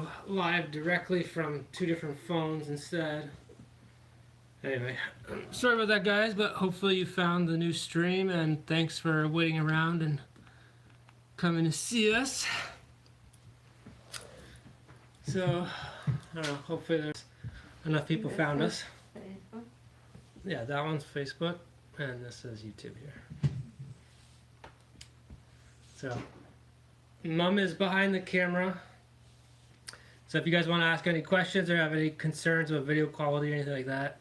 go live directly from 2 different phones instead. Anyway, sorry about that, guys, but hopefully you found the new stream, and thanks for waiting around and coming to see us. So, I don't know, hopefully there's enough people found us. Facebook? Yeah, that one's Facebook, and this is YouTube here. So, Mom is behind the camera. So if you guys want to ask any questions or have any concerns about video quality or anything like that,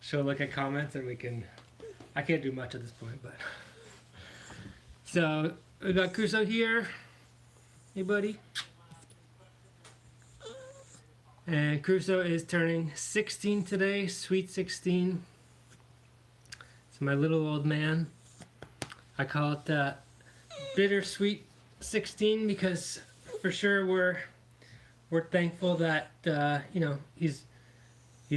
she'll look at comments and we can... I can't do much at this point, but... So, we got Crusoe here. Hey, buddy. And Crusoe is turning 16 today, sweet 16. It's my little old man. I call it bittersweet 16 because for sure we're thankful that you know, he's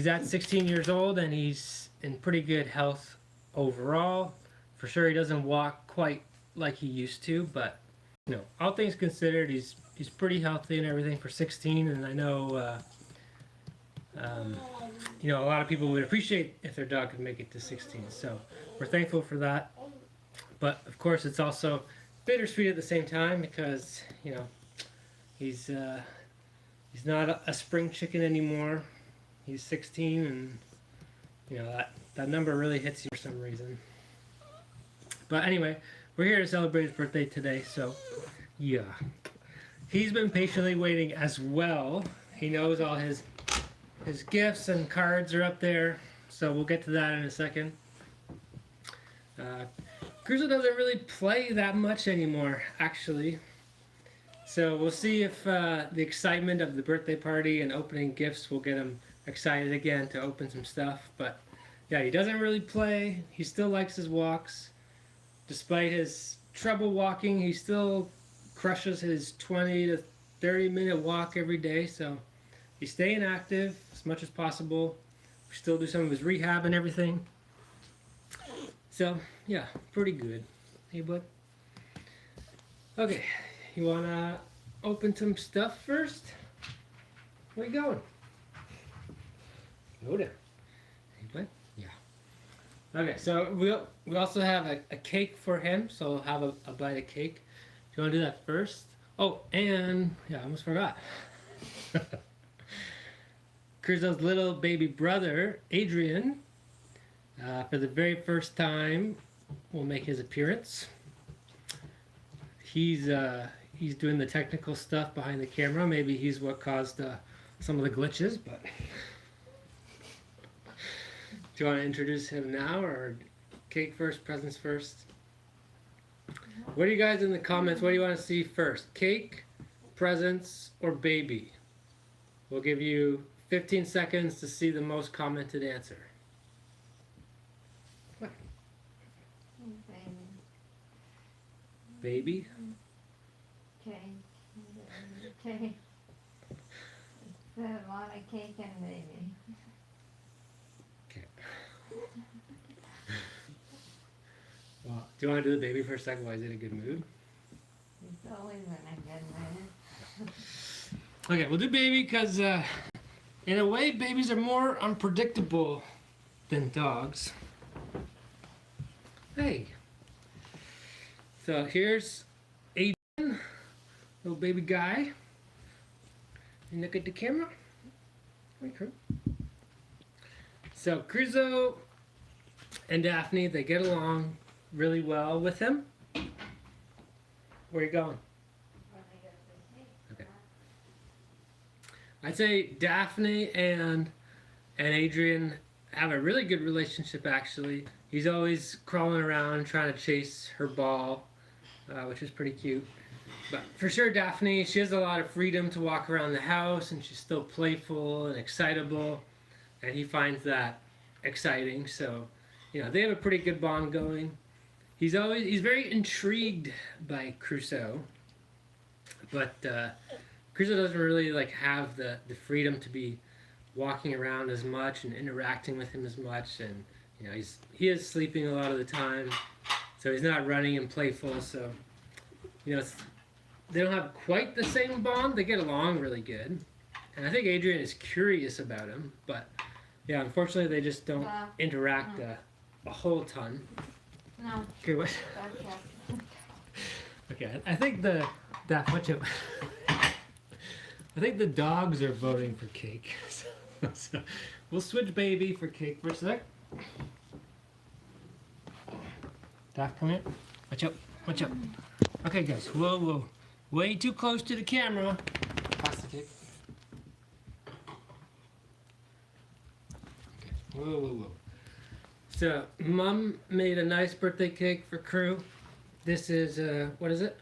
at 16 years old and he's in pretty good health overall. For sure he doesn't walk quite like he used to, but you know, all things considered, he's pretty healthy and everything for 16. And I know you know, a lot of people would appreciate if their dog could make it to 16, so we're thankful for that. But of course it's also bittersweet at the same time because, you know, he's not a spring chicken anymore. He's 16, and you know that number really hits you for some reason. But anyway, we're here to celebrate his birthday today, so yeah. He's been patiently waiting as well. He knows all his gifts and cards are up there, so we'll get to that in a second. Crusoe doesn't really play that much anymore, actually. So we'll see if the excitement of the birthday party and opening gifts will get him excited again to open some stuff. But yeah, he doesn't really play. He still likes his walks. Despite his trouble walking, he still crushes his 20 to 30 minute walk every day. So he's staying active as much as possible. We still do some of his rehab and everything. So yeah, pretty good. Hey, bud. Okay. You want to open some stuff first? Where you going? Go down. Anyway, yeah. Okay, so we also have a cake for him, so we'll have a bite of cake. Do you want to do that first? Oh, and, yeah, I almost forgot. Crusoe's little baby brother, Adrian, for the very first time, will make his appearance. He's doing the technical stuff behind the camera. Maybe he's what caused some of the glitches, but... Do you want to introduce him now, or cake first, presents first? What do you guys in the comments, what do you want to see first? Cake, presents, or baby? We'll give you 15 seconds to see the most commented answer. What? Baby? Cake. Cake. It's a lot of cake and baby. Okay. Well, do you want to do the baby for a second while he's in a good mood? He's always in a good mood. Okay, we'll do baby because in a way babies are more unpredictable than dogs. Hey. So here's Adrian, little baby guy. And look at the camera. Very cool. So Crusoe and Daphne, they get along really well with him. Where are you going? Okay. I'd say Daphne and Adrian have a really good relationship, actually. He's always crawling around trying to chase her ball, which is pretty cute. But for sure, Daphne, she has a lot of freedom to walk around the house, and she's still playful and excitable, and he finds that exciting. So, you know, they have a pretty good bond going. He's very intrigued by Crusoe, but Crusoe doesn't really like have the freedom to be walking around as much and interacting with him as much, and you know, he is sleeping a lot of the time, so he's not running and playful. So, you know, they don't have quite the same bond. They get along really good, and I think Adrian is curious about him. But yeah, unfortunately, they just don't interact a whole ton. No. Okay, what? Gotcha. Okay, I think watch out. I think the dogs are voting for Cake. So we'll switch baby for Cake for a sec. Daph, come here. Watch out. Watch out. Okay, guys. Whoa, whoa. Way too close to the camera. Pass the Cake. Okay. Whoa, whoa, whoa. So, Mom made a nice birthday cake for Crew. This is, what is it?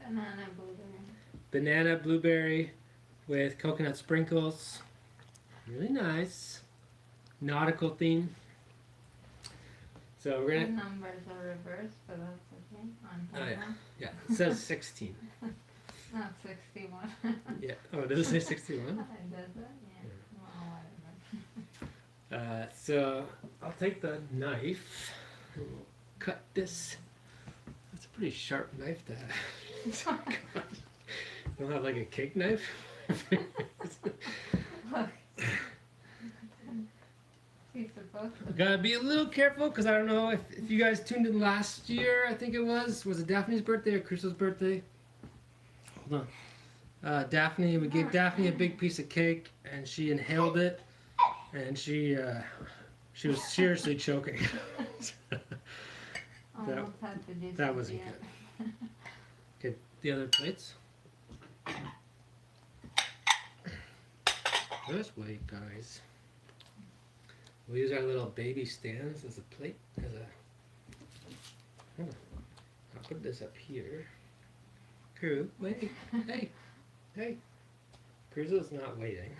Banana blueberry. Banana blueberry with coconut sprinkles. Really nice. Nautical theme. So we're The gonna. numbers are reversed, but that's okay. On Oh yeah, camera. yeah. It says 16. No, 61. Yeah. Oh, does it say 61? Does it? Yeah. Well, whatever. So I'll take the knife and we'll cut this. That's a pretty sharp knife to have. You don't have like a cake knife? Look. He's supposed to. Gotta be a little careful because I don't know if you guys tuned in last year. I think it was it Daphne's birthday or Crusoe's birthday? Hold on. Daphne, we gave Daphne a big piece of cake and she inhaled it and she was seriously choking. Almost had to do that wasn't something. good. Okay, the other plates. This way, guys. We'll use our little baby stands as a plate, I'll put this up here. Crew, wait, hey. Crusoe's not waiting.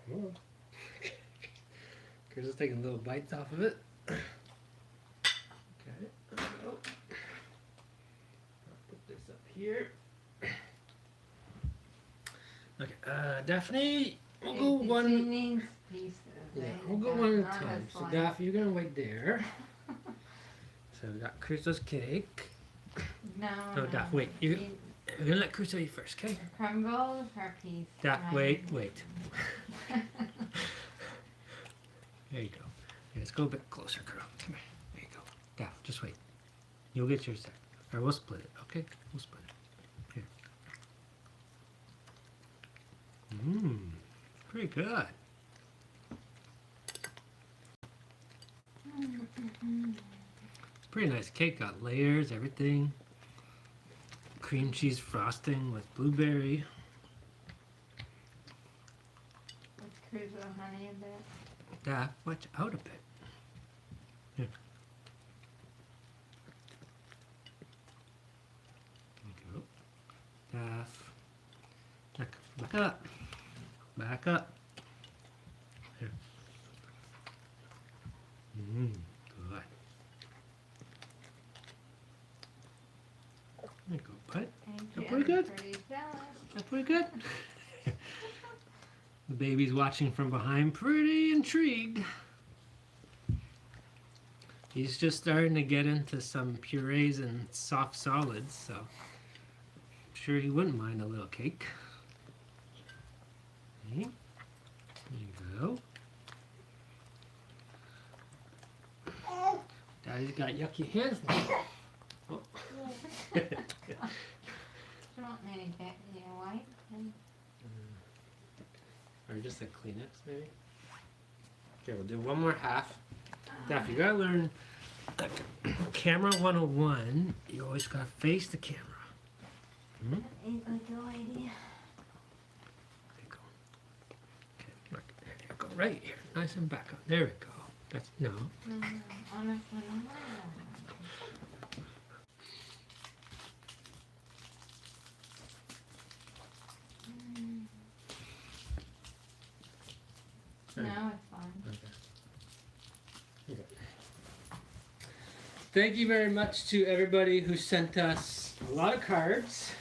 Come on. Crusoe's taking little bites off of it. Okay. I'll put this up here. Okay, Daphne, we'll go She one. needs pieces. Yeah, eh? we'll go That's one not at a time. a So slice. Daphne, you're gonna wait there. So we got Crusoe's cake. No. No, Daph, wait. You're gonna let Crusoe eat first, okay? Crumble her piece. Daph, right? wait. There you go. Okay, let's go a bit closer, girl. Come here. There you go. Daph, just wait. You'll get yours second. Or we'll split it, okay? We'll split it. Here. Pretty good. It's pretty nice cake. Got layers, everything. Cream cheese frosting with blueberry. Let's Crusoe honey a bit. Daph, watch out a bit. Here. There you go. Daph. Back up. Back up. Here. Good. There you go, bud. Adrian's pretty good. Pretty jealous. That's pretty good. The baby's watching from behind, pretty intrigued. He's just starting to get into some purees and soft solids, so I'm sure he wouldn't mind a little cake. Okay. There you go. Daddy's got yucky hands now. Oh. Do you want me to get you a wipe? Or just a Kleenex, maybe? Okay, we'll do one more half. Daph, you gotta learn camera 101. You always gotta face the camera. Ain't like a lady. There you go. Okay, look, there you go. Right here. Nice and back up. There we go. That's no. No, honestly, no. No, it's fine. Okay. Thank you very much to everybody who sent us a lot of cards.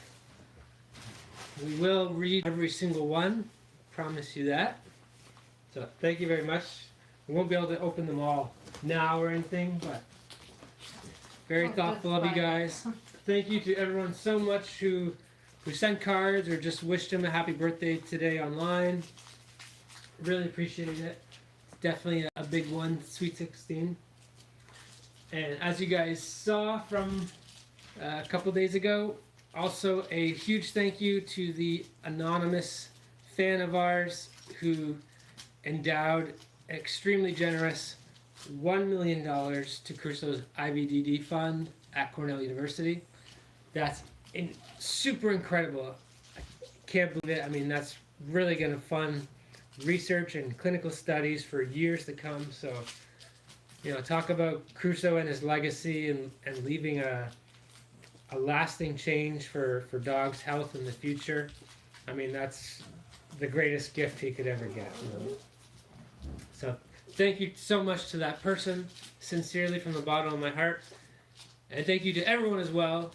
We will read every single one. Promise you that. So thank you very much. We won't be able to open them all now or anything, but very Oh, thoughtful that's of you fine. guys. Thank you to everyone so much who sent cards or just wished him a happy birthday today online. Really appreciate it. It's definitely a big one, Sweet 16. And as you guys saw from a couple days ago, also a huge thank you to the anonymous fan of ours who endowed extremely generous $1 million to Crusoe's IVDD fund at Cornell University. That's super incredible. I can't believe it. I mean, that's really going to fund research and clinical studies for years to come. So, you know, talk about Crusoe and his legacy and leaving a lasting change for dogs' health in the future. I mean, that's the greatest gift he could ever get. You know? So thank you so much to that person, sincerely from the bottom of my heart. And thank you to everyone as well,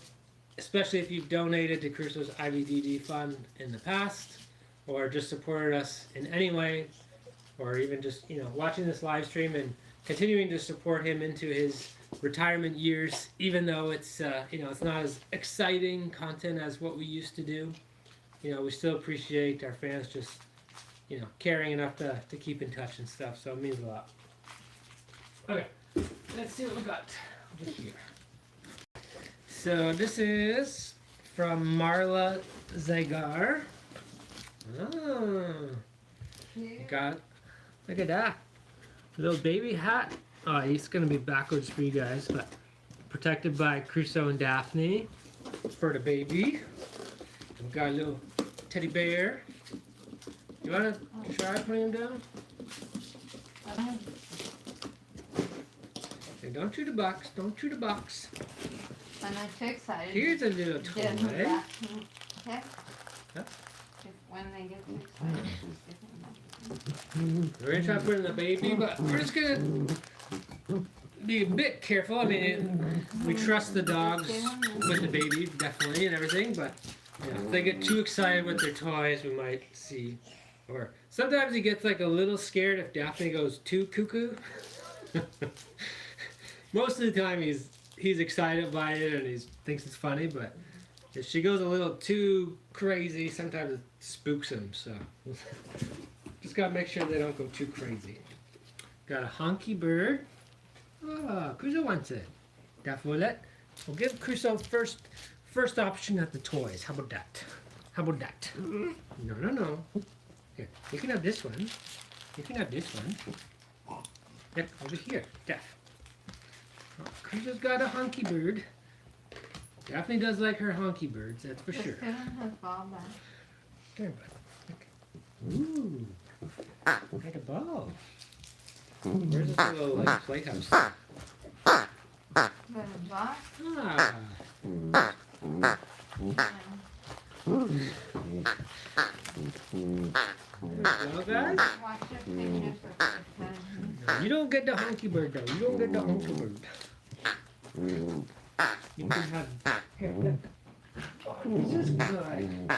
especially if you've donated to Crusoe's IVDD fund in the past, or just supported us in any way, or even just, you know, watching this live stream and continuing to support him into his retirement years, even though it's, you know, it's not as exciting content as what we used to do. You know, we still appreciate our fans just, you know, caring enough to keep in touch and stuff, so it means a lot. Okay, let's see what we got over here. So this is from Marla Zagar. Oh, got, look at that. Little baby hat. Oh, he's gonna be backwards for you guys, but protected by Crusoe and Daphne for the baby. We've got a little teddy bear. You wanna try putting him down? Okay, don't chew the box. Don't chew the box. I'm not too excited. Here's a little toy. Get him back. Okay? Huh? When they get too excited, just get them back. We're gonna try putting the baby, but we're just gonna be a bit careful. I mean, we trust the dogs with the baby, definitely, and everything, but you know, if they get too excited with their toys, we might see. Or sometimes he gets like a little scared if Daphne goes too cuckoo. Most of the time he's excited by it and he thinks it's funny, but if she goes a little too crazy, sometimes it spooks him, so just gotta make sure they don't go too crazy. Got a honky bird. Oh, Crusoe wants it. Daphne will let. We'll give Crusoe first option at the toys. How about that? How about that? No. Here, you can have this one. You can have this one. Yep, over here. Daph. Oh, Crusoe's got a honky bird. Daphne does like her honky birds, that's for Just sure. give him his ball back. Come here, bud. Okay. Ooh. Like a ball. Where's this little like playhouse? Put him back. Ah. Well, guys. Watch your fingers for You don't get the honky bird though. You don't get the honky bird. You can have. Here, look. Oh, this is good.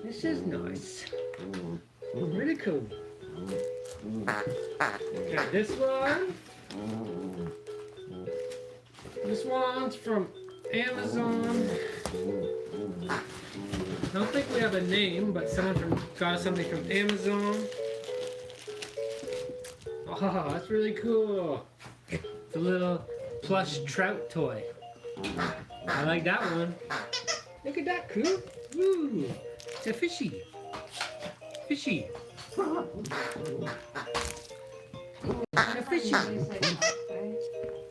This is nice. Really cool. Got this one. This one's from Amazon. I don't think we have a name, but someone got us something from Amazon. Oh, that's really cool. It's a little plush trout toy. I like that one. Look at that, cool. Ooh, it's a fishy. Fishy. It's a fishy.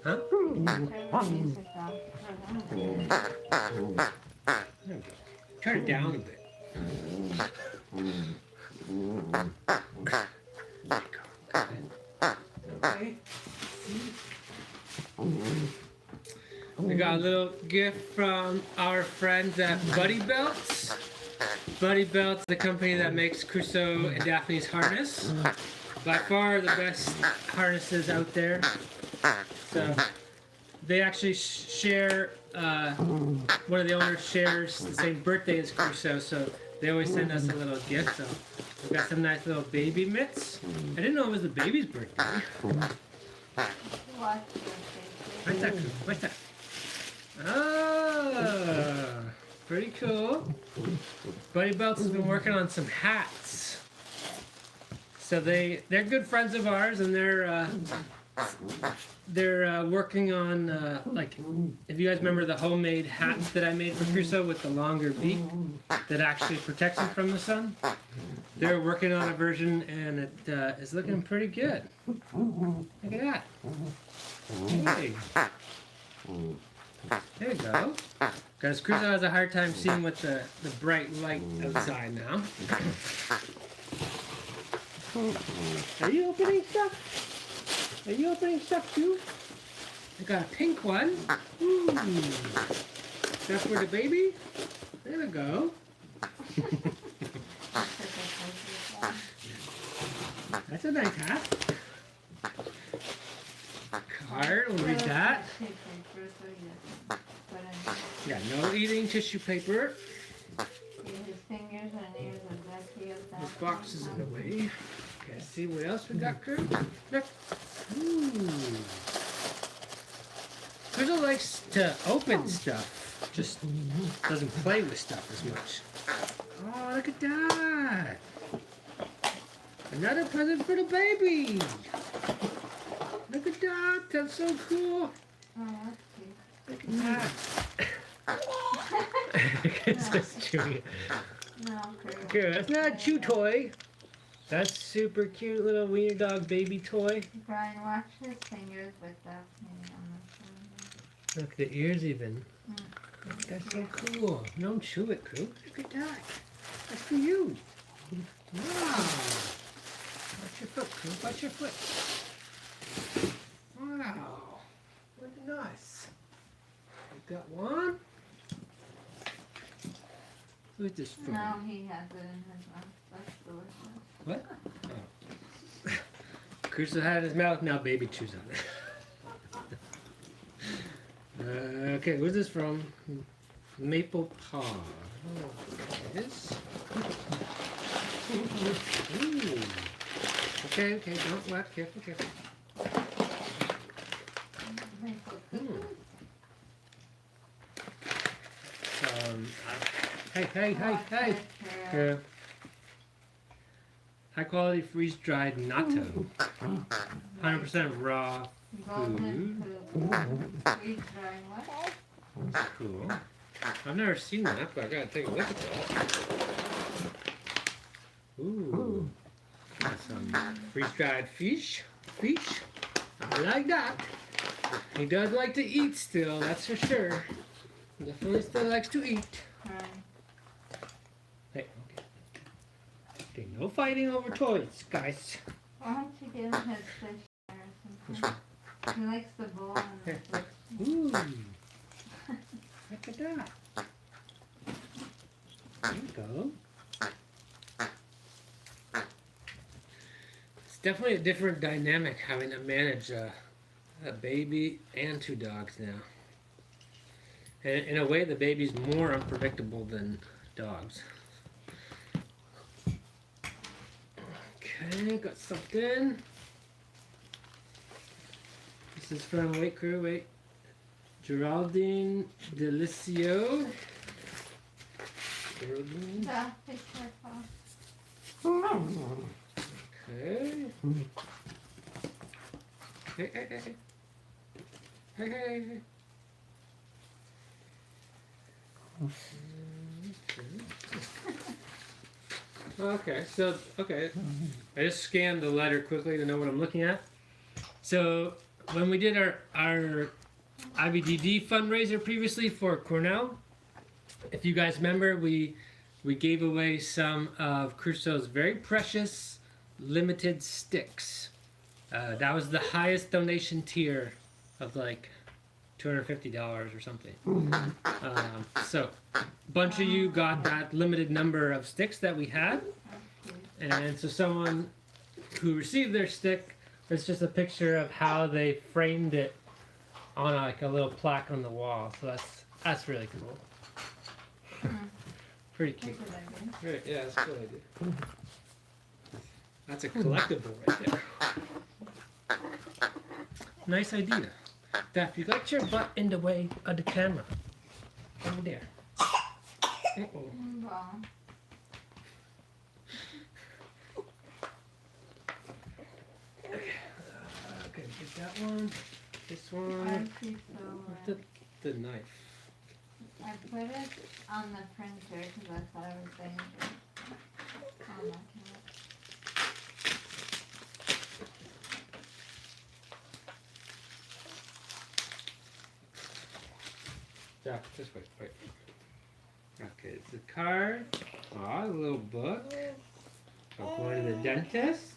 Huh? Turn it down a bit. Okay. We got a little gift from our friends at Buddy Belts. Buddy Belts, the company that makes Crusoe and Daphne's harness. By far the best harnesses out there. So they actually share, one of the owners shares the same birthday as Crusoe, so they always send us a little gift. So we've got some nice little baby mitts. I didn't know it was the baby's birthday. Watch your face. What's that? What's that? Oh, pretty cool. Buddy Belts has been working on some hats. So they're good friends of ours, and they're working on like, if you guys remember the homemade hats that I made for Crusoe with the longer beak that actually protects him from the sun. They're working on a version, and it is looking pretty good. Look at that. Hey. There you go. Because Crusoe has a hard time seeing with the bright light outside now. Are you opening stuff? Are you opening stuff too? I got a pink one. Ooh. That's for the baby? There we go. That's a nice hat. Card, we'll read that. Yeah, no eating tissue paper. His fingers and ears are messy up This box is in the way. Okay, see what else we got, Kurt? Look. Ooh. Crusoe likes to open stuff. Just doesn't play with stuff as much. Oh, look at that. Another present for the baby. Look at that. That's so cool. Oh, that's cute. Look at that. It's just chewing. No, Okay, that's not a chew toy. That's super cute little wiener dog baby toy. Brian, watch his fingers with that thing on the shoulder. Look, the ears even. That's so cool. Don't chew it, Crew. Look at that. That's for you. Wow. Watch your foot, Crew. Watch your foot. Wow. Look nice. You got one. Who's this from? No, he has it in his mouth. That's delicious. What? Oh. Crusoe had it in his mouth, now baby chews on it. Okay, where's this from? Maple Paw. Oh, it is. Ooh. Okay, don't whack. Careful. Hey. Yeah. High quality freeze dried natto. 100% raw Golden food. poop. Freeze drying what? That's cool. I've never seen that, but I gotta take a look at that. Ooh. Got some freeze dried fish. I like that. He does like to eat still, that's for sure. Definitely still likes to eat. Right. Hey, okay, no fighting over toys, guys. Why don't you give him his fish there or something? He likes the bowl and the fish. Ooh. Look at that. There you go. It's definitely a different dynamic having to manage a baby and two dogs now. And in a way, the baby's more unpredictable than dogs. Okay, got something. This is from, wait. Geraldine Delicio. Geraldine. Yeah, fish are fun. Okay. Hey. Okay, I just scanned the letter quickly to know what I'm looking at. So when we did our IBDD fundraiser previously for Cornell, if you guys remember, we gave away some of Crusoe's very precious limited sticks. That was the highest donation tier of like $250 or something. So a bunch of you got that limited number of sticks that we had, and so someone who received their stick, it's just a picture of how they framed it on like a little plaque on the wall. So that's really cool. Pretty cute. Right, yeah, that's a cool idea. That's a collectible right there. Nice idea. Daph, you got your butt in the way of the camera. Over there. Uh-oh. Well, Okay, get that one. This I one. prefer. Where's the knife? I put it on the printer because I thought it was dangerous. Oh my God. Yeah, this way. Wait. Okay, it's a card. Aw, a little book. I'm going to the dentist.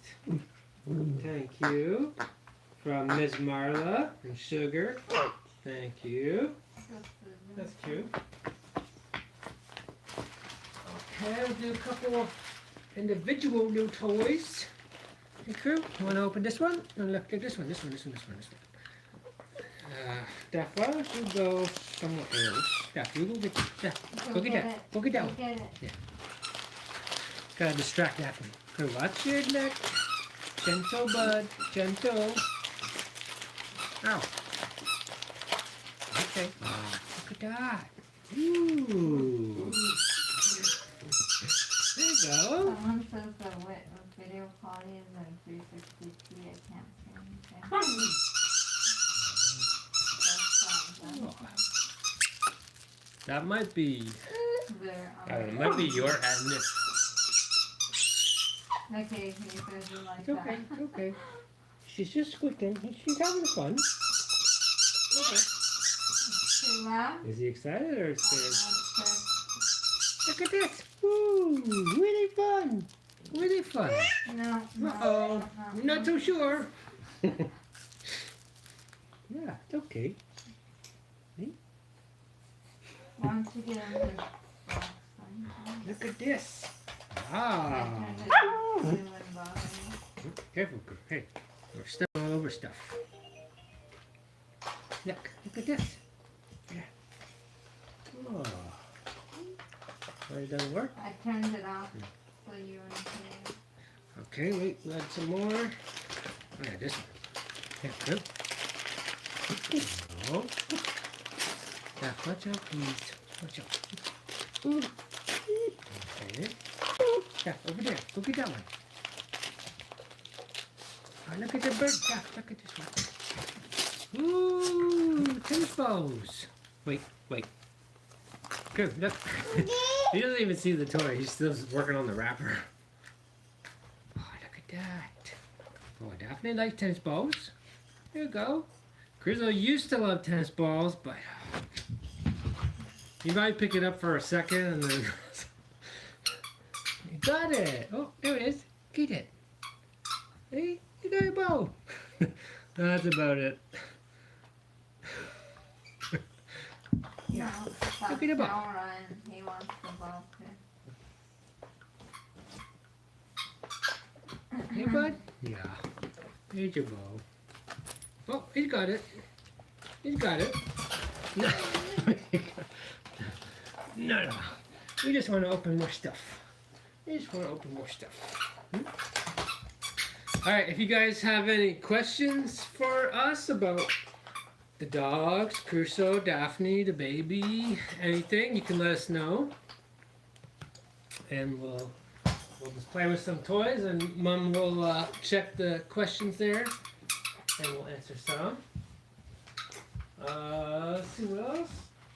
Thank you. From Ms. Marla and Sugar. Thank you. That's cute. Okay, we'll do a couple of individual new toys. Hey, crew, you want to open this one? And look at this one. Daph, why don't you go somewhere else? Daph, you go get that. Go get that. Go get that one. Get it. Yeah. Gotta distract that one. Crew, watch your neck. Gentle, bud. Gentle. Ow. Okay. Look at that. Ooh. There you go. Someone says the video quality is in 360p. I can't see anything. That might be. There, I don't know. It might be your hand. okay, he says you like It's okay. that. It's okay. She's just squinting. She's having fun. Okay. Too loud? Is he excited or scared? Oh, Look at this. Woo! Really fun. Really fun. no, no, Uh-oh. no, I'm not so sure. Yeah, it's okay. Why don't you get in this box? Look at this. I Ah. turned it blue and bottom. Careful, girl. Hey, we're stepping all over stuff. Look at this. Yeah. Oh. Well, it doesn't work. I turned it off so you wouldn't hear it. Okay, wait, we'll add some more. Oh, yeah, this one. Yeah, good. Oh. Yeah, watch out, please. Watch out. Okay. Yeah, over there. Go get that one. Oh, look at the bird. Yeah, look at this one. Ooh, tennis balls. Wait. Good, look. He doesn't even see the toy. He's still working on the wrapper. Oh, look at that. Oh, Daphne likes tennis balls. There you go. Crusoe used to love tennis balls, but he might pick it up for a second and then... You got it. Oh, there it is. Get it. Hey, you got your ball. That's about it. No, Look at the ball. now Ryan, he wants the ball too. Hey, bud? Yeah. Here's your ball. Oh, he's got it. He's got it. No. No. We just want to open more stuff. Alright, if you guys have any questions for us about the dogs, Crusoe, Daphne, the baby, anything, you can let us know. And we'll just play with some toys and Mom will check the questions there and we'll answer some. Let's see what else.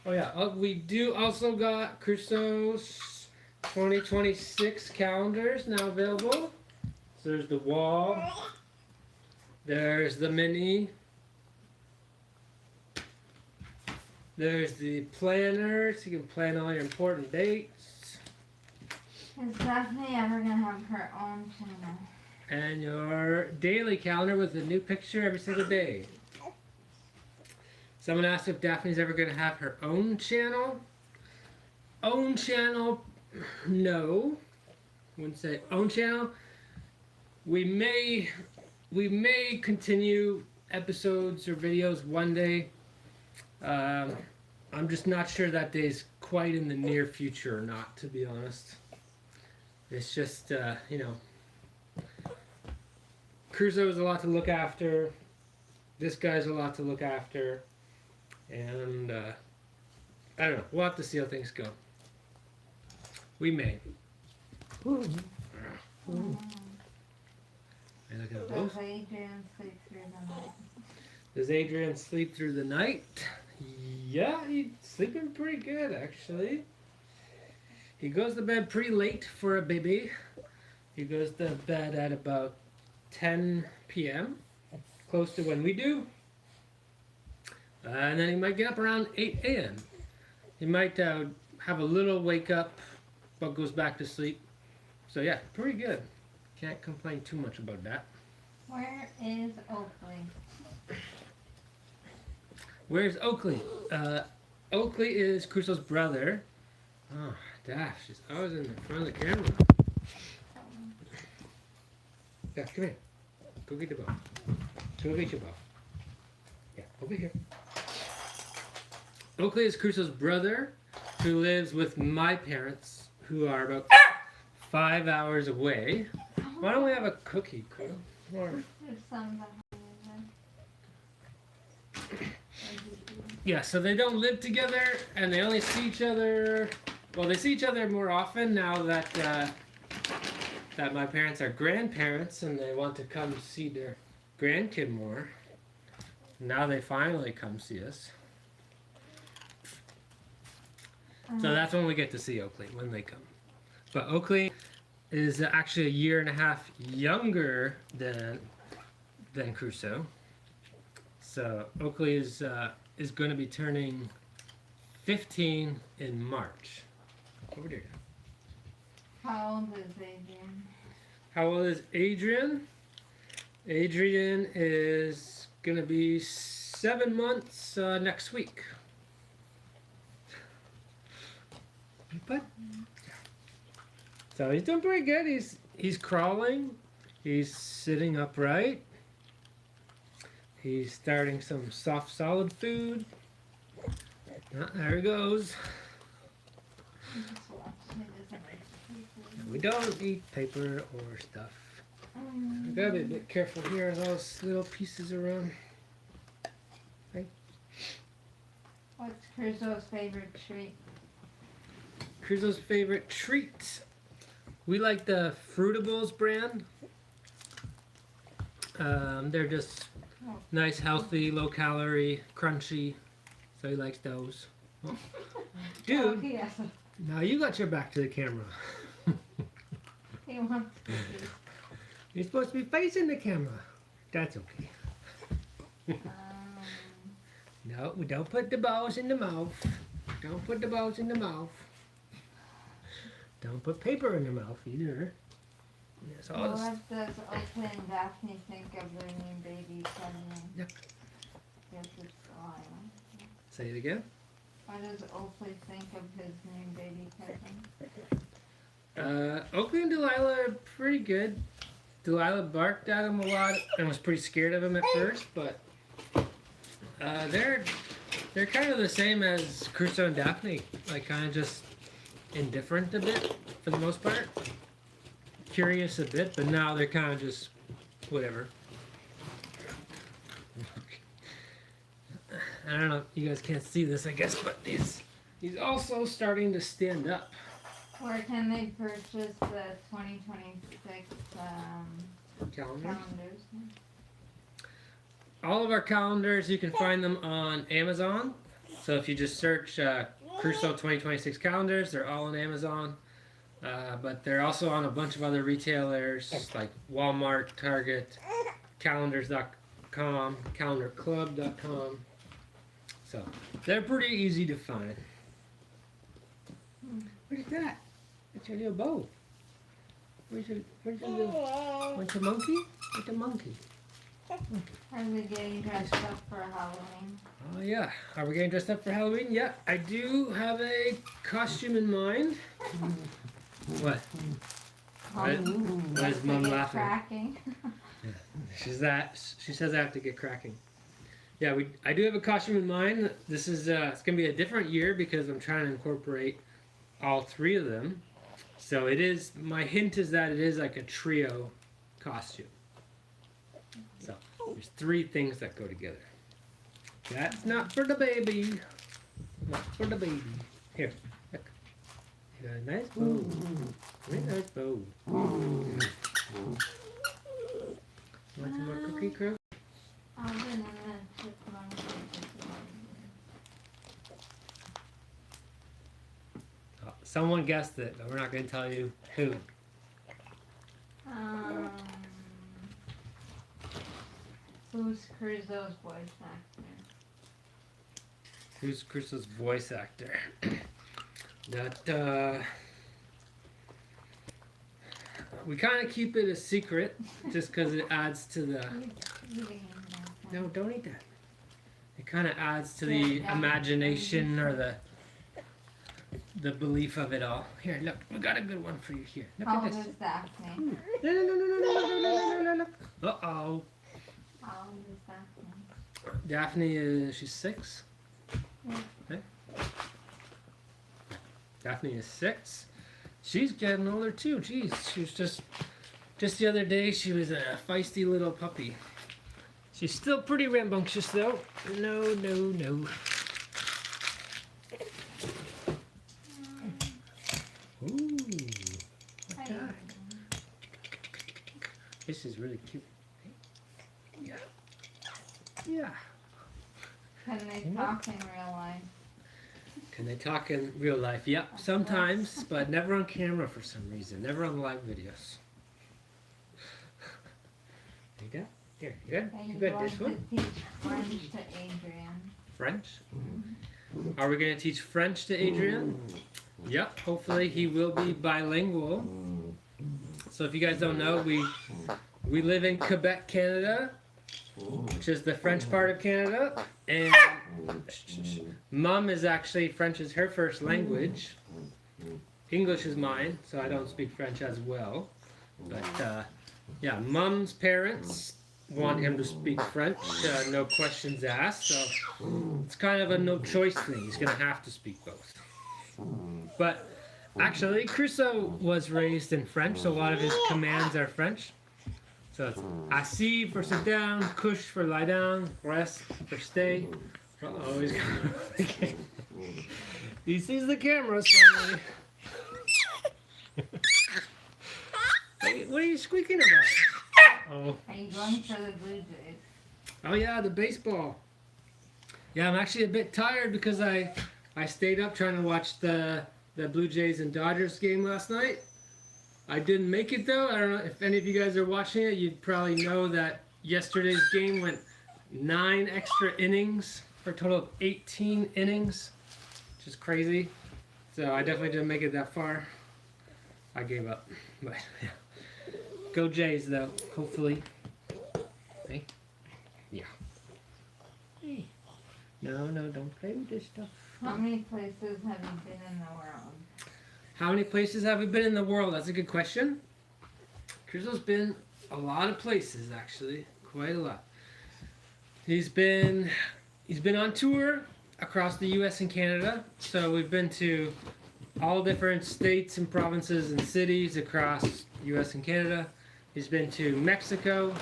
Oh yeah, we do also got Crusoe's 2026 calendars now available. So there's the wall. There's the mini. There's the planner, so you can plan all your important dates. Is Daphne ever gonna have her own channel? And your daily calendar with a new picture every single day. Someone asked if Daphne's ever going to have her own channel. Own channel, no. Wouldn't say own channel. We may continue episodes or videos one day. I'm just not sure that day's quite in the near future or not, to be honest. It's just, Crusoe is a lot to look after. this guy's a lot to look after, and I don't know. We'll have to see how things go. We may. Ooh. Ooh. Hey, look at those. Does Adrian sleep through the night? Does Adrian sleep through the night? Yeah, he's sleeping pretty good actually. He goes to bed pretty late for a baby. He goes to bed at about 10 p.m., close to when we do. And then he might get up around 8 a.m. He might have a little wake up, but goes back to sleep. So yeah, pretty good. Can't complain too much about that. Where is Oakley? Where's Oakley? Oakley is Crusoe's brother. Oh, Dash, she's always in the front of the camera. Yeah, come here. Go get the ball. Go get your ball. Yeah, over here. Oakley is Crusoe's brother who lives with my parents, who are about 5 hours away. Why don't we have a cookie, Crusoe? Or... There's some behind there. Yeah, so they don't live together, and they only see each other. Well, they see each other more often now that that my parents are grandparents, and they want to come see their grandkid more. Now they finally come see us. So that's when we get to see Oakley, when they come. But Oakley is actually a year and a half younger than Crusoe. So Oakley is going to be turning 15 in March. Over there. How old is Adrian? How old is Adrian? Adrian is going to be 7 months next week. But so he's doing pretty good. He's crawling. He's sitting upright. He's starting some soft, solid food. There he goes. We don't eat paper or stuff. We gotta be a bit careful here. There's all those little pieces around. Right? What's Crusoe's favorite treat? Crusoe's favorite treat. We like the Fruitables brand. They're just nice, healthy, low calorie, crunchy. So he likes those. Oh. Dude, Oh, yes. now you got your back to the camera. He wants cookies. You're supposed to be facing the camera. That's okay. No, we don't put the balls in the mouth. Don't put the balls in the mouth. Don't put paper in the mouth either. Yes, all this. What does Oakley and Daphne think of their new baby cousin? Yep. Yes, it's Delilah. Say it again. What does Oakley think of his new baby cousin? Oakley and Delilah are pretty good. Delilah barked at him a lot and was pretty scared of him at first, but they're kind of the same as Crusoe and Daphne. Like kind of just indifferent a bit for the most part. Curious a bit, but now they're kind of just whatever. I don't know. You guys can't see this, I guess, but he's also starting to stand up. Where can they purchase the 2026 Calendar. calendars? All of our calendars, you can find them on Amazon. So if you just search Crusoe 2026 calendars, they're all on Amazon. But they're also on a bunch of other retailers like Walmart, Target, calendars.com, calendarclub.com. So they're pretty easy to find. What is that? It's your little bow. Where's your little... What's a monkey? What's a monkey? Are they getting dressed up for Halloween? Oh yeah. Are we getting dressed up for Halloween? Yeah, I do have a costume in mind. What? Why is Mom laughing? Cracking. She says I have to get cracking. Yeah, I do have a costume in mind. This is it's gonna be a different year because I'm trying to incorporate all three of them. So it is. My hint is that it is like a trio costume. So There's 3 things that go together. That's not for the baby. Not for the baby. Here, look. You got a nice bow. Very nice bow. Want some more cookie, Crow? I'll do it in just one Oh, someone guessed it, but we're not going to tell you who. Who's Crusoe's voice actor? Who's Crusoe's voice actor? That, we kind of keep it a secret just because it adds to the... No, don't eat that. It kind of adds to the imagination or the belief of it all. Here, look, we got a good one for you here. Look How at old this. is Daphne? No. Uh-oh. How old is Daphne? Daphne is, she's 6. Okay. Daphne is 6. She's getting older too. Jeez, she was just the other day, she was a feisty little puppy. She's still pretty rambunctious though. No. Ooh. What's that? This is really cute. Yeah. Can they talk in real life? Can they talk in real life? Yep, sometimes, but never on camera for some reason. Never on live videos. There you go. Here, you good? Are You you good? going This to one? teach French to Adrian? French? Are we going to teach French to Adrian? Yep, hopefully he will be bilingual. So if you guys don't know, we live in Quebec, Canada, which is the French part of Canada, and Mom is actually, French is her first language. English is mine, so I don't speak French as well. But yeah, Mom's parents want him to speak French, no questions asked, so it's kind of a no choice thing. He's gonna have to speak both. But actually, Crusoe was raised in French, so a lot of his commands are French. So it's assis for sit down, couche for lie down, rest for stay. Uh-oh, he's going. He sees the cameras finally. What are you squeaking about? Oh. Are you going for the Blue Jays? Oh yeah, the baseball. Yeah, I'm actually a bit tired because I stayed up trying to watch the Blue Jays and Dodgers game last night. I didn't make it though. I don't know if any of you guys are watching it. You'd probably know that yesterday's game went 9 extra innings for a total of 18 innings, which is crazy. So I definitely didn't make it that far. I gave up, but yeah. Go Jays though, hopefully. Hey, yeah. Hey. No, don't play with this stuff. How many places have you been in the world? How many places have we been in the world? That's a good question. Crusoe's been a lot of places, actually, quite a lot. He's been on tour across the U.S. and Canada. So we've been to all different states and provinces and cities across U.S. and Canada. He's been to Mexico.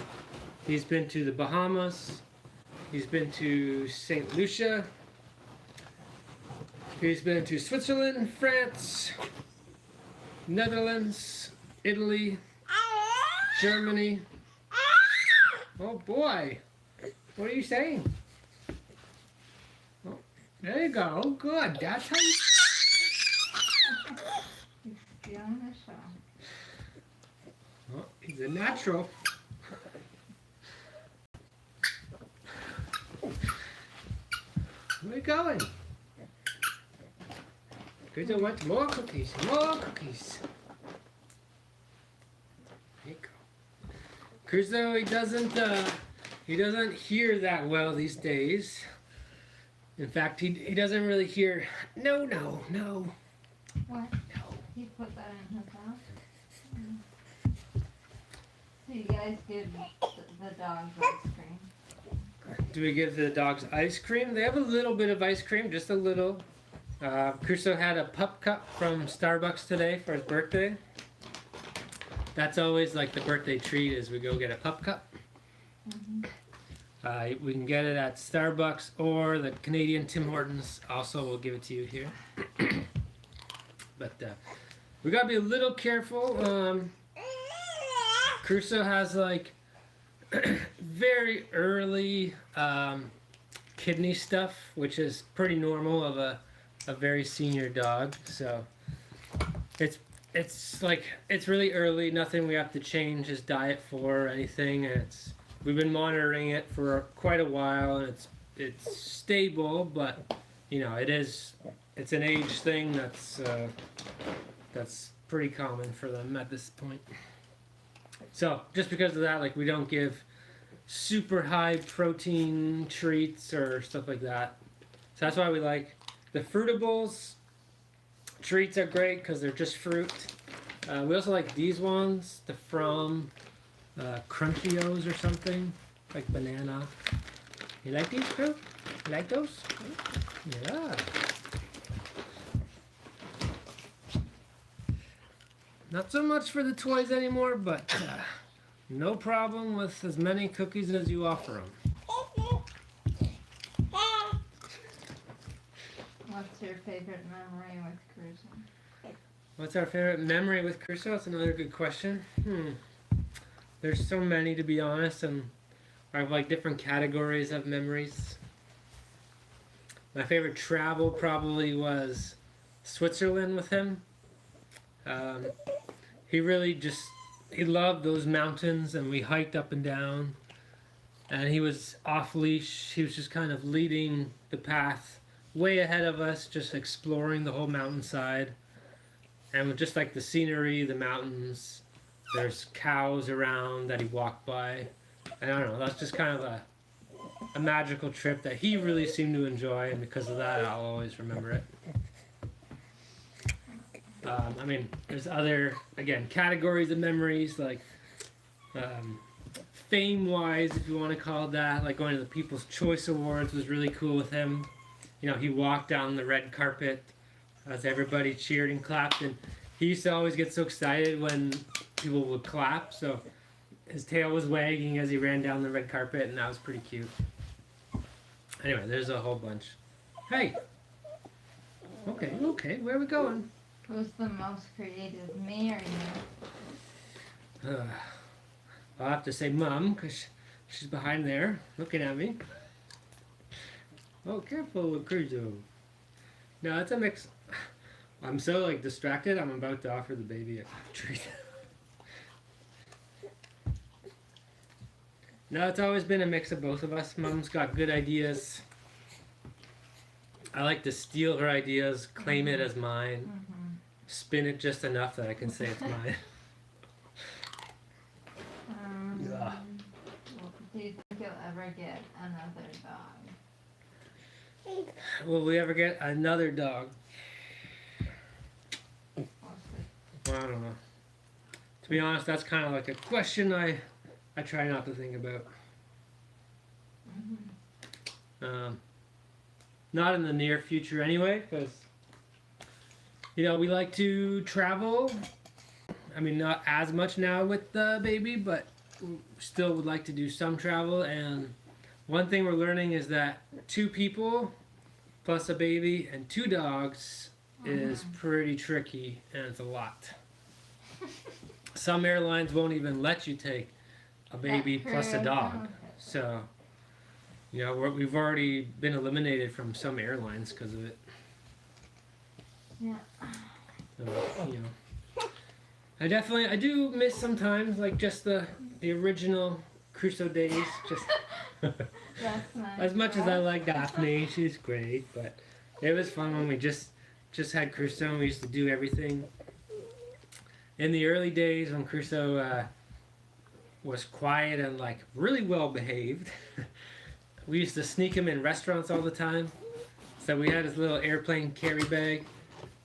He's been to the Bahamas. He's been to St. Lucia. He's been to Switzerland, France, Netherlands, Italy, Germany. Oh boy, what are you saying? Oh, there you go. Oh, good. That's how you. He's stealing the show. Oh, he's a natural. Where are you going? Crusoe wants more cookies. More cookies. There you go. Crusoe, he doesn't hear that well these days. In fact, he doesn't really hear. No. What? No. He put that in his mouth? So you guys give the dogs ice cream? Do we give the dogs ice cream? They have a little bit of ice cream, just a little. Crusoe had a pup cup from Starbucks today for his birthday. That's always like the birthday treat is we go get a pup cup. Mm-hmm. We can get it at Starbucks or the Canadian Tim Hortons. Also, we'll give it to you here. But we gotta be a little careful. Crusoe has like very early kidney stuff, which is pretty normal of a very senior dog. So it's like it's really early. Nothing we have to change his diet for or anything. And we've been monitoring it for quite a while, and it's stable, but you know it's an age thing that's pretty common for them at this point. So just because of that, like we don't give super high protein treats or stuff like that. So that's why we like the fruitables. Treats are great because they're just fruit. We also like these ones, the From Crunchios or something, like banana. You like these, Drew? You like those? Yeah. Not so much for the toys anymore, but no problem with as many cookies as you offer them. What's your favorite memory with Crusoe? What's our favorite memory with Crusoe? That's another good question. There's so many, to be honest, and I have like different categories of memories. My favorite travel probably was Switzerland with him. He really he loved those mountains, and we hiked up and down, and he was off leash. He was just kind of leading the path way ahead of us, just exploring the whole mountainside. And with just like the scenery, the mountains, there's cows around that he walked by. And I don't know, that's just kind of a magical trip that he really seemed to enjoy, and because of that, I'll always remember it. I mean, there's other, again, categories of memories, like fame-wise, if you want to call it that, like going to the People's Choice Awards was really cool with him. You know, he walked down the red carpet as everybody cheered and clapped, and he used to always get so excited when people would clap, so his tail was wagging as he ran down the red carpet, and that was pretty cute. Anyway, there's a whole bunch. Hey! Okay, where are we going? Who's the most creative, me or you? I'll have to say Mom, because she's behind there, looking at me. Oh, careful with Crusoe. No, it's a mix. I'm so like distracted, I'm about to offer the baby a treat. No, it's always been a mix of both of us. Mom's got good ideas. I like to steal her ideas, claim it as mine, spin it just enough that I can say it's mine. Well, do you think you'll ever get another dog? Will we ever get another dog? Well, I don't know. To be honest, that's kind of like a question I try not to think about. Not in the near future anyway, because you know we like to travel. I mean, not as much now with the baby, but still would like to do some travel. And one thing we're learning is that 2 people plus a baby and 2 dogs is pretty tricky, and it's a lot. Some airlines won't even let you take a baby plus a dog. So, you know, we've already been eliminated from some airlines because of it. Yeah. So, you know, I do miss sometimes, like just the original Crusoe days. Just That's nice. as much as I like Daphne, she's great, but it was fun when we just had Crusoe and we used to do everything. In the early days when Crusoe was quiet and like really well behaved, we used to sneak him in restaurants all the time. So we had his little airplane carry bag,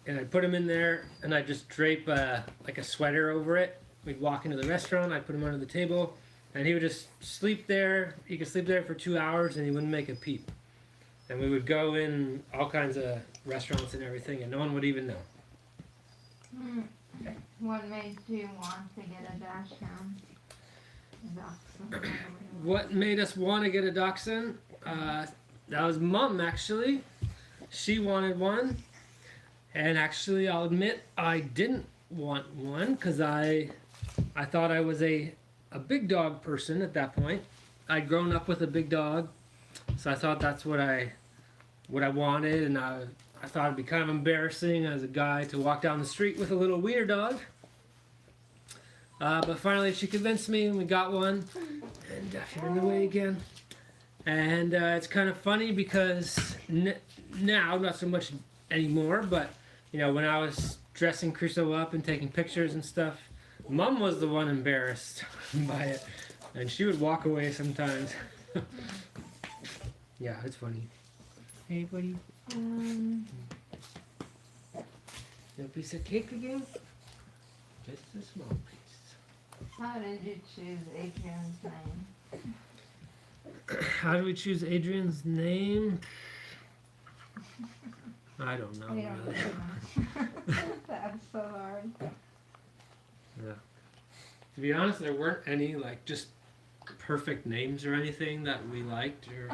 and I'd put him in there, and I'd just drape like a sweater over it. We'd walk into the restaurant, I'd put him under the table, and he would just sleep there. He could sleep there for 2 hours, and he wouldn't make a peep. And we would go in all kinds of restaurants and everything, and no one would even know. What made you want to get a Dachshund? Dachshund. What made us want to get a dachshund? That was Mom, actually. She wanted one. And actually, I'll admit, I didn't want one because I thought I was a big dog person at that point. I'd grown up with a big dog, so I thought that's what I wanted, and I thought it'd be kind of embarrassing as a guy to walk down the street with a little wiener dog. But finally, she convinced me, and we got one. And you're in the way again. And it's kind of funny because now, not so much anymore, but you know, when I was dressing Crusoe up and taking pictures and stuff, Mom was the one embarrassed by it, and she would walk away sometimes. Yeah, it's funny. Hey, buddy. A piece of cake again? Just a small piece. How did you choose Adrian's name? How do we choose Adrian's name? I don't know. We don't Really. know. That's so hard. Yeah. To be honest, there weren't any like just perfect names or anything that we liked. Or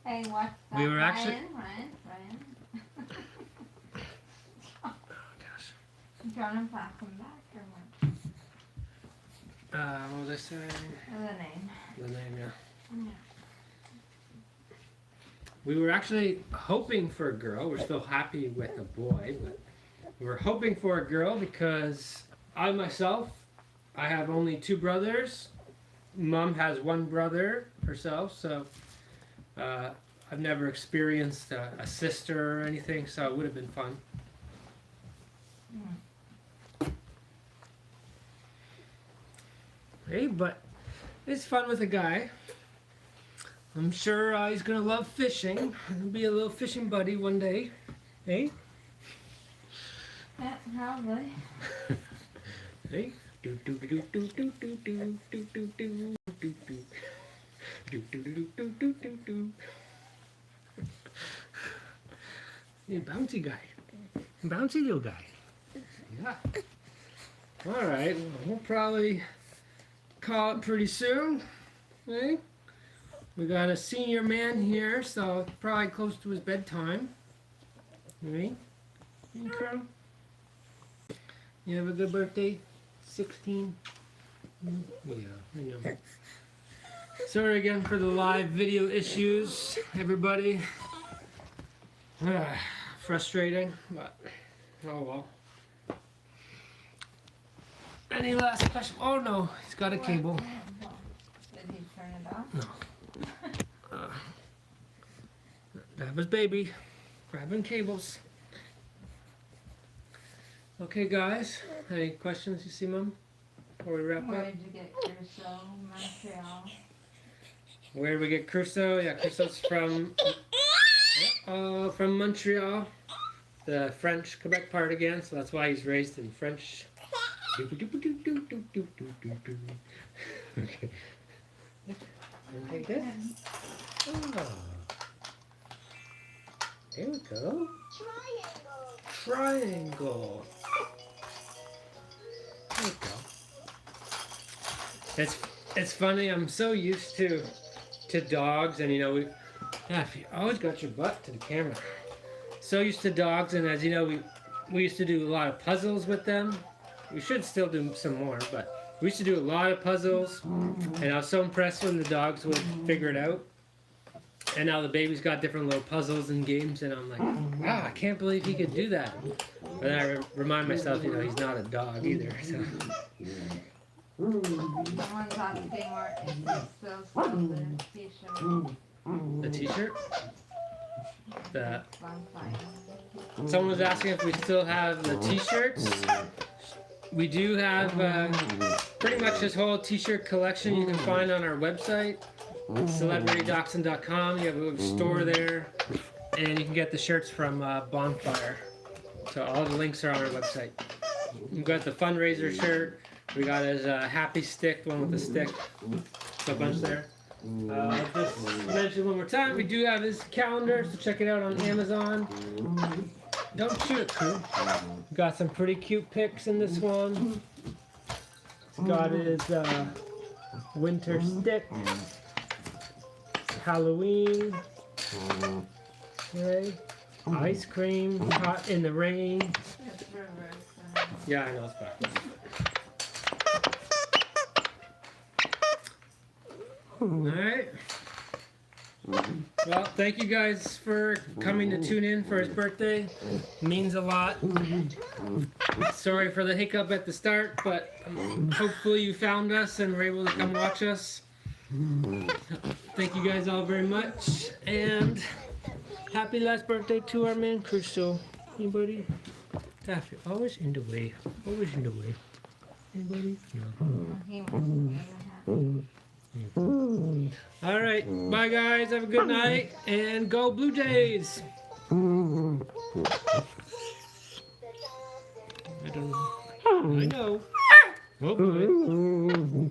Hey, what's that? We were actually- Ryan. oh gosh, You trying to pack him back or what? what was I saying? Or the name. The name, yeah. Yeah. We were actually hoping for a girl. We're still happy with a boy, but we were hoping for a girl because I myself, I have only 2 brothers. Mom has 1 brother herself, so I've never experienced a sister or anything, so it would have been fun. Hey, but it's fun with a guy. I'm sure he's gonna love fishing. He'll be a little fishing buddy one day. Hey? Yeah, probably. Hey? Do do do do do do do do do do do do do do do do do do do. Hey, bouncy guy. Bouncy little guy. Yeah. Alright, we'll probably call it pretty soon. Hey? We got a senior man here, so probably close to his bedtime. Right? Hey, Crow? You have a good birthday? 16? Yeah, I know. Sorry again for the live video issues, everybody. Frustrating, but oh well. Any last special? Oh no, he's got a cable. Did he turn it off? No. That was baby grabbing cables. Okay, guys, any questions you see, Mom? Before we wrap Where up? did you get Crusoe? Montreal. Where did we get Crusoe? Yeah, Crusoe's from Montreal, the French Quebec part again, so that's why he's raised in French. Okay. Like this. Oh. There we go. Triangle. There we go. It's funny. I'm so used to dogs, and you know you always got your butt to the camera. So used to dogs, and as you know, we used to do a lot of puzzles with them. We should still do some more, but we used to do a lot of puzzles, and I was so impressed when the dogs would figure it out. And now the baby's got different little puzzles and games, and I'm like, wow, I can't believe he could do that. But then I remind myself, you know, he's not a dog either. So. Someone's asking where is it still the t-shirt. The t-shirt? The Bonfire. Someone was asking if we still have the t-shirts. We do have pretty much this whole t-shirt collection you can find on our website, celebritydachshund.com. You have a little store there, and you can get the shirts from Bonfire. So all the links are on our website. We've got the fundraiser shirt. We got his happy stick, the one with the stick. So a bunch there. Just to mention one more time, we do have his calendar, so check it out on Amazon. Don't shoot, crew. Got some pretty cute pics in this one. got his winter stick, Halloween, okay, ice cream, caught in the rain. It's reverse. Yeah, I know it's backwards. Alright. Well, thank you guys for coming to tune in for his birthday. Means a lot. Sorry for the hiccup at the start, but hopefully you found us and were able to come watch us. Thank you guys all very much, and happy last birthday to our man Crusoe. Anybody? Daffy, always in the way. Always in the way. Anybody? No. He was All right, bye guys. Have a good night, and go Blue Jays. I don't know. I know. Oh boy.